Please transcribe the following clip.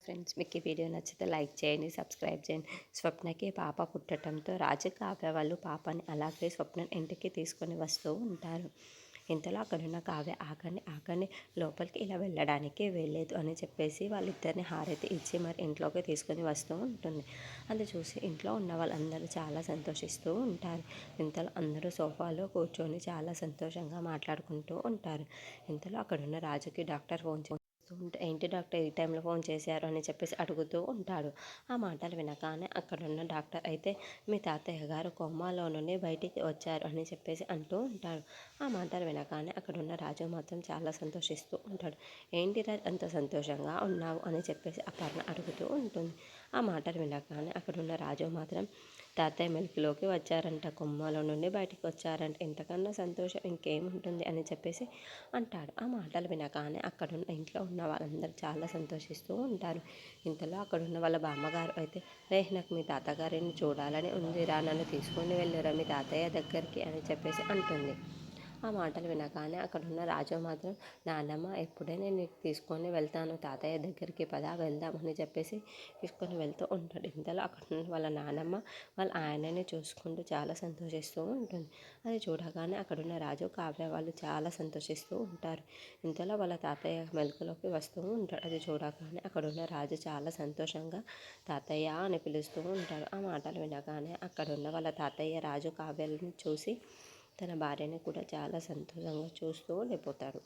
Friends, మీకు ఈ video నచ్చితే లైక్ చేయండి, సబ్స్క్రైబ్ చేయండి. స్వప్నకి పాప పుట్టడంతో రాజు కావ్య వాళ్ళు పాపని అలాగే స్వప్నని ఇంటికి తీసుకొని వస్తూ ఉంటారు. ఇంతలో అక్కడున్న కావ్య ఆగండి లోపలికి ఇలా వెళ్ళడానికి వెళ్ళలేదు అని చెప్పేసి వాళ్ళిద్దరిని హారతి ఇచ్చి మరి ఇంట్లోకి తీసుకొని వస్తూ ఉంటుంది. అది చూసి ఇంట్లో ఉన్న వాళ్ళందరూ చాలా సంతోషిస్తూ ఉంటారు. ఇంతలో అందరూ సోఫాలో కూర్చొని చాలా సంతోషంగా మాట్లాడుకుంటూ ఉంటారు. ఇంతలో అక్కడున్న రాజుకి డాక్టర్ ఫోన్ ఏంటి డాక్టర్ ఈ టైంలో ఫోన్ చేశారు అని చెప్పేసి అడుగుతూ ఉంటాడు. ఆ మాటలు వినగానే అక్కడున్న డాక్టర్ అయితే మీ తాతయ్య గారు కోమాలో నుండి బయటికి వచ్చారు అని చెప్పేసి అంటూ ఉంటాడు. ఆ మాటలు వినగానే అక్కడున్న రాజు మాత్రం చాలా సంతోషిస్తూ ఉంటాడు. ఏంటి రాజు అంత సంతోషంగా ఉన్నావు అని చెప్పేసి అపర్ణ అడుగుతూ ఉంటుంది. ఆ మాటలు వినగానే అక్కడున్న రాజు మాత్రం తాతయ్య మెలికలోకి వచ్చారంట, కొమ్మలో నుండి బయటికి వచ్చారంట, ఇంతకన్నా సంతోషం ఇంకేముంటుంది అని చెప్పేసి అంటాడు. ఆ మాటలు వినగానే అక్కడున్న ఇంట్లో ఉన్న వాళ్ళందరూ చాలా సంతోషిస్తూ ఉంటారు. ఇంతలో అక్కడున్న వాళ్ళ బామ్మగారు అయితే నాకు మీ తాతగారిని చూడాలని ఉందిరా, నన్ను తీసుకొని వెళ్ళురా మీ తాతయ్య దగ్గరికి అని చెప్పేసి అంటుంది. ఆ మాటలు వినగానే అక్కడున్న రాజు మాత్రం నాన్నమ్మ ఎప్పుడే నేను నీకు తీసుకొని వెళ్తాను తాతయ్య దగ్గరికి, పదా వెళ్దాం అని చెప్పేసి తీసుకొని వెళ్తూ ఉంటాడు. ఇంతలో అక్కడ వాళ్ళ నాన్నమ్మ వాళ్ళ ఆయనని చూసుకుంటూ చాలా సంతోషిస్తూ ఉంటుంది. అది చూడగానే అక్కడున్న రాజు కావ్య వాళ్ళు చాలా సంతోషిస్తూ ఉంటారు. ఇంతలో వాళ్ళ తాతయ్య మెలకులోకి వస్తూ ఉంటాడు. అది చూడగానే అక్కడున్న రాజు చాలా సంతోషంగా తాతయ్య అని పిలుస్తూ ఉంటాడు. ఆ మాటలు వినగానే అక్కడున్న వాళ్ళ తాతయ్య రాజు కావ్యలను చూసి తన భార్యని కూడా చాలా సంతోషంగా చూస్తూ ఉండిపోతాడు.